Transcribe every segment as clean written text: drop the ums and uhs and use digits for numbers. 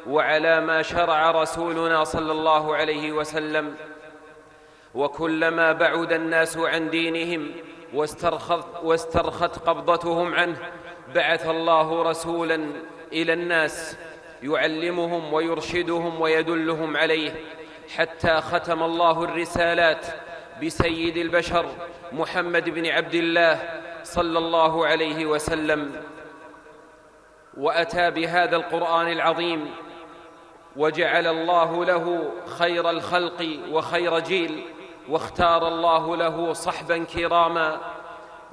وعلى ما شرع رسولنا صلى الله عليه وسلم. وكلما بعد الناس عن دينهم واسترخت قبضتهم عنه بعث الله رسولا إلى الناس يعلمهم ويرشدهم ويدلهم عليه، حتى ختم الله الرسالات بسيد البشر محمد بن عبد الله صلى الله عليه وسلم، وأتى بهذا القرآن العظيم، وجعل الله له خير الخلق وخير جيل، واختار الله له صحبا كراما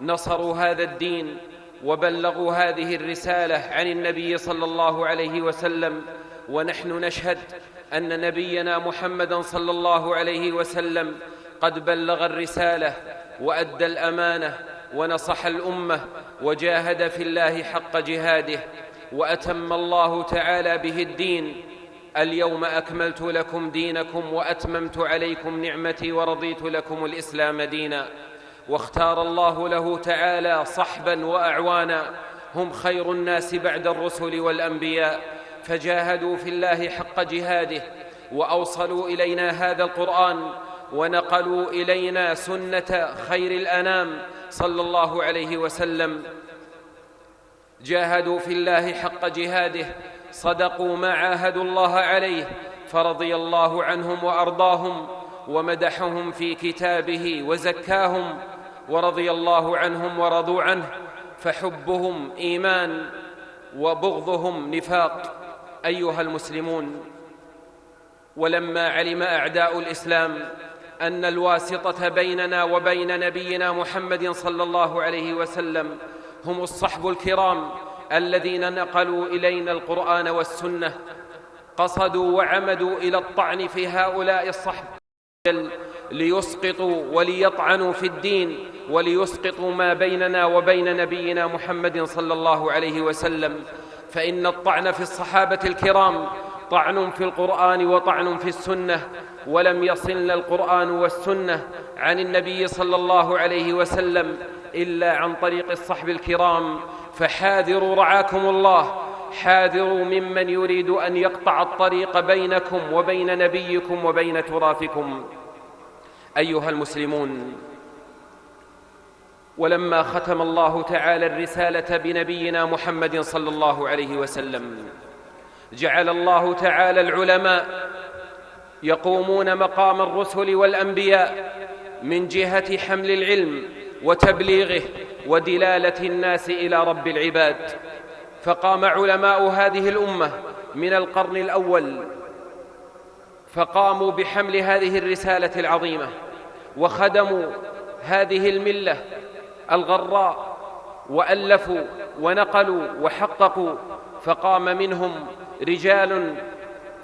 نصروا هذا الدين وبلغوا هذه الرسالة عن النبي صلى الله عليه وسلم. ونحن نشهد أن نبينا محمدا صلى الله عليه وسلم قد بلغ الرسالة وأدى الأمانة ونصح الأمة وجاهد في الله حق جهاده، وأتم الله تعالى به الدين. اليوم أكملت لكم دينكم وأتممت عليكم نعمتي ورضيت لكم الإسلام دينا. واختار الله له تعالى صحبا وأعوانا هم خير الناس بعد الرسل والأنبياء، فجاهدوا في الله حق جهاده وأوصلوا إلينا هذا القرآن ونقلوا إلينا سنة خير الأنام صلى الله عليه وسلم. جاهدوا في الله حق جهاده، صدقوا ما عاهدوا الله عليه، فرضي الله عنهم وأرضاهم ومدحهم في كتابه وزكاهم، ورضي الله عنهم ورضوا عنه، فحبهم إيمان وبغضهم نفاق. أيها المسلمون، ولما علم أعداء الإسلام أن الواسطة بيننا وبين نبينا محمد صلى الله عليه وسلم هم الصحب الكرام الذين نقلوا إلينا القرآن والسنة، قصدوا وعمدوا إلى الطعن في هؤلاء الصحب ليسقطوا وليطعنوا في الدين وليسقطوا ما بيننا وبين نبينا محمد صلى الله عليه وسلم. فإن الطعن في الصحابة الكرام طعن في القرآن وطعن في السنة، ولم يصلنا القرآن والسنة عن النبي صلى الله عليه وسلم إلا عن طريق الصحب الكرام. فحاذروا رعاكم الله، حاذروا ممن يريد أن يقطع الطريق بينكم وبين نبيكم وبين تراثكم. أيها المسلمون، ولما ختم الله تعالى الرسالة بنبينا محمد صلى الله عليه وسلم جعل الله تعالى العلماء يقومون مقام الرسل والأنبياء من جهة حمل العلم وتبليغه ودلالة الناس إلى رب العباد. فقام علماء هذه الأمة من القرن الأول فقاموا بحمل هذه الرسالة العظيمة وخدموا هذه الملة الغراء، وألفوا ونقلوا وحققوا. فقام منهم رجال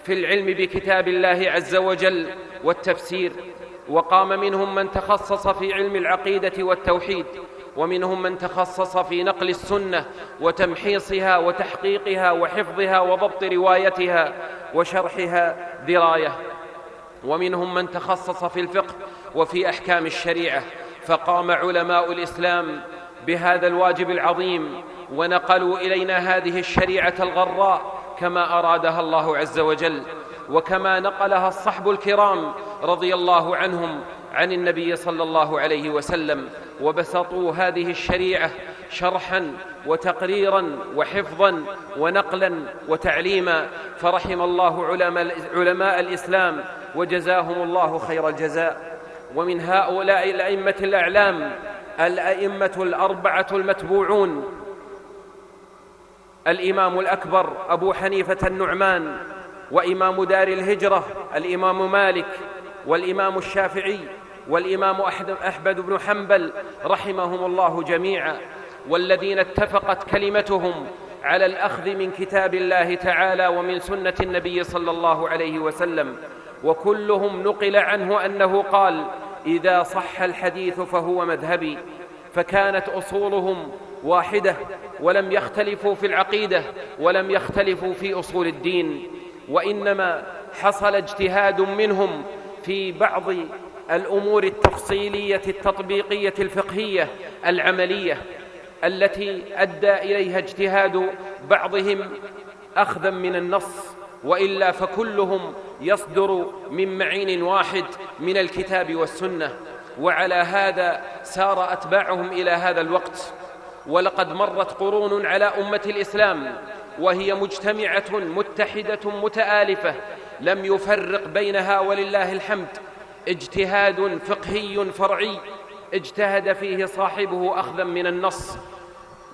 في العلم بكتاب الله عز وجل والتفسير، وقام منهم من تخصص في علم العقيدة والتوحيد، ومنهم من تخصص في نقل السنة وتمحيصها وتحقيقها وحفظها وضبط روايتها وشرحها دراية، ومنهم من تخصص في الفقه وفي أحكام الشريعة. فقام علماء الإسلام بهذا الواجب العظيم ونقلوا إلينا هذه الشريعة الغراء كما أرادها الله عز وجل، وكما نقلها الصحب الكرام رضي الله عنهم عن النبي صلى الله عليه وسلم، وبسطوا هذه الشريعة شرحا وتقريرا وحفظا ونقلا وتعليما. فرحم الله علماء الإسلام وجزاهم الله خير الجزاء. ومن هؤلاء الأئمة الأعلام الأئمة الأربعة المتبوعون: الإمام الأكبر أبو حنيفة النعمان، وإمام دار الهجرة الإمام مالك، والإمام الشافعي، والإمام أحمد بن حنبل رحمهم الله جميعا، والذين اتفقت كلمتهم على الأخذ من كتاب الله تعالى ومن سنة النبي صلى الله عليه وسلم. وكلهم نقل عنه أنه قال: إذا صح الحديث فهو مذهبي. فكانت أصولهم واحدة، ولم يختلفوا في العقيدة ولم يختلفوا في أصول الدين، وإنما حصل اجتهاد منهم في بعض الأمور التفصيلية التطبيقية الفقهية العملية التي أدى إليها اجتهاد بعضهم أخذا من النص، وإلا فكلهم يصدر من معين واحد من الكتاب والسنة. وعلى هذا سار أتباعهم إلى هذا الوقت. ولقد مرت قرون على أمة الإسلام وهي مجتمعة متحدة متآلفة، لم يفرق بينها ولله الحمد اجتهاد فقهي فرعي اجتهد فيه صاحبه أخذا من النص،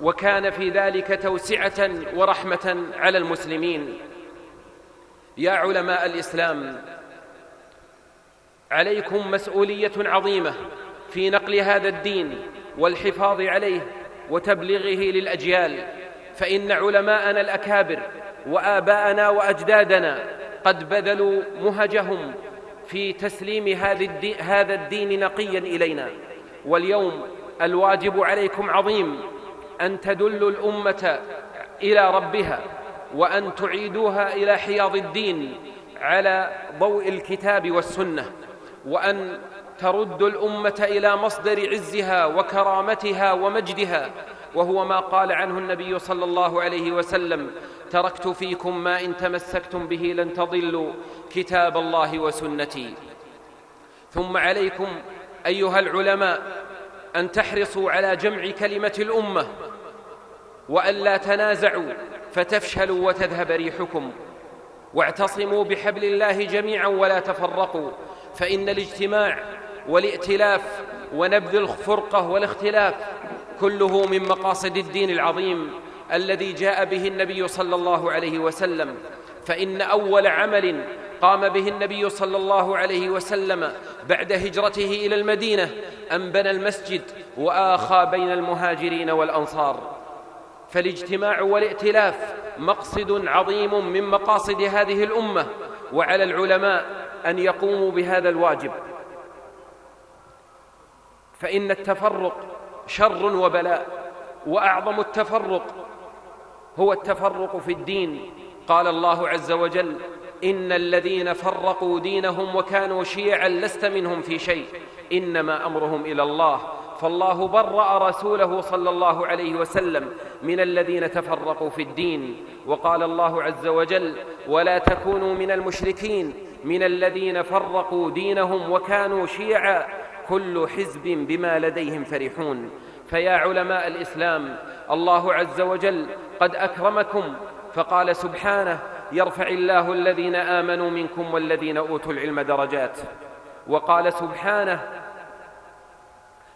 وكان في ذلك توسعة ورحمة على المسلمين. يا علماء الإسلام، عليكم مسؤولية عظيمة في نقل هذا الدين والحفاظ عليه وتبليغه للأجيال، فإن علماءنا الأكابر وآباءنا وأجدادنا قد بذلوا مهجهم في تسليم هذا الدين نقيا إلينا. واليوم الواجب عليكم عظيم، أن تدلوا الأمة إلى ربها، وأن تعيدوها إلى حياض الدين على ضوء الكتاب والسنة، وأن تردوا الأمة إلى مصدر عزها وكرامتها ومجدها، وهو ما قال عنه النبي صلى الله عليه وسلم: تركت فيكم ما إن تمسكتم به لن تضلوا كتاب الله وسنتي. ثم عليكم أيها العلماء أن تحرصوا على جمع كلمة الأمة، وأن لا تنازعوا فتفشلوا وتذهب ريحكم، واعتصموا بحبل الله جميعا ولا تفرقوا، فإن الاجتماع والائتلاف ونبذ الفرقة والاختلاف كله من مقاصد الدين العظيم الذي جاء به النبي صلى الله عليه وسلم. فإن أول عمل قام به النبي صلى الله عليه وسلم بعد هجرته إلى المدينة أن بنى المسجد وآخى بين المهاجرين والأنصار. فالاجتماع والائتلاف مقصد عظيم من مقاصد هذه الأمة، وعلى العلماء أن يقوموا بهذا الواجب، فإن التفرق شر وبلاء، وأعظم التفرق هو التفرق في الدين. قال الله عز وجل: إن الذين فرقوا دينهم وكانوا شيعا لست منهم في شيء إنما أمرهم إلى الله. فالله برأ رسوله صلى الله عليه وسلم من الذين تفرقوا في الدين. وقال الله عز وجل: ولا تكونوا من المشركين من الذين فرقوا دينهم وكانوا شيعا كل حزب بما لديهم فرحون. فيا علماء الإسلام، الله عز وجل قد أكرمكم فقال سبحانه: يرفع الله الذين آمنوا منكم والذين أوتوا العلم درجات. وقال سبحانه: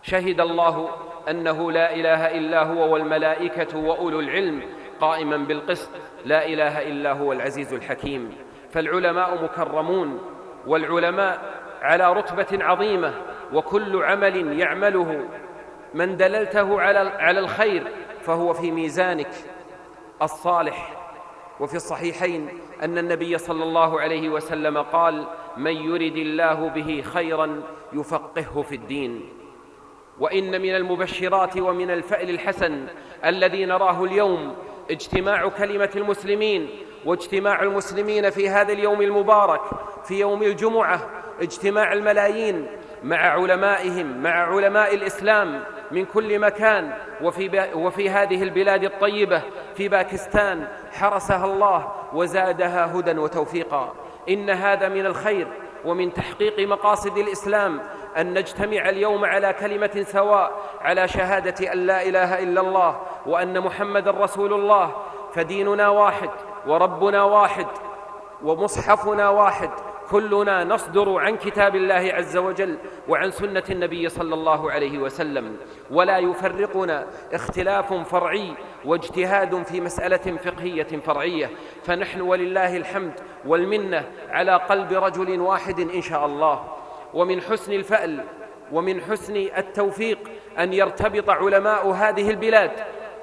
شهد الله أنه لا إله إلا هو والملائكة وأولو العلم قائما بالقسط لا إله إلا هو العزيز الحكيم. فالعلماء مكرمون، والعلماء على رتبة عظيمة، وكل عمل يعمله من دللته على الخير فهو في ميزانك الصالح. وفي الصحيحين أن النبي صلى الله عليه وسلم قال: من يرد الله به خيرا يفقهه في الدين. وإن من المبشرات ومن الفأل الحسن الذي نراه اليوم اجتماع كلمة المسلمين، واجتماع المسلمين في هذا اليوم المبارك في يوم الجمعة، اجتماع الملايين مع علمائهم، مع علماء الإسلام من كل مكان، وفي هذه البلاد الطيبة في باكستان حرسها الله وزادها هدى وتوفيقا. إن هذا من الخير ومن تحقيق مقاصد الإسلام أن نجتمع اليوم على كلمة سواء، على شهادة أن لا إله إلا الله وأن محمد رسول الله. فديننا واحد وربنا واحد ومصحفنا واحد، كلنا نصدر عن كتاب الله عز وجل وعن سنة النبي صلى الله عليه وسلم، ولا يفرقنا اختلاف فرعي واجتهاد في مسألة فقهية فرعية، فنحن ولله الحمد والمنة على قلب رجل واحد إن شاء الله. ومن حسن الفأل ومن حسن التوفيق أن يرتبط علماء هذه البلاد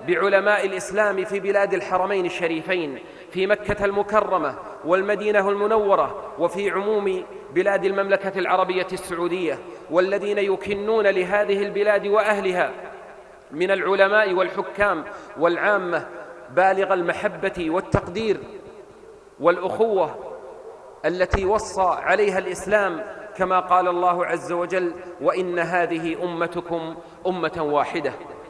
بعلماء الإسلام في بلاد الحرمين الشريفين، في مكة المكرمة والمدينة المنورة، وفي عموم بلاد المملكة العربية السعودية، والذين يكنون لهذه البلاد وأهلها من العلماء والحكام والعامة بالغ المحبة والتقدير والأخوة التي وصى عليها الإسلام، كما قال الله عز وجل: وإن هذه أمتكم أمة واحدة.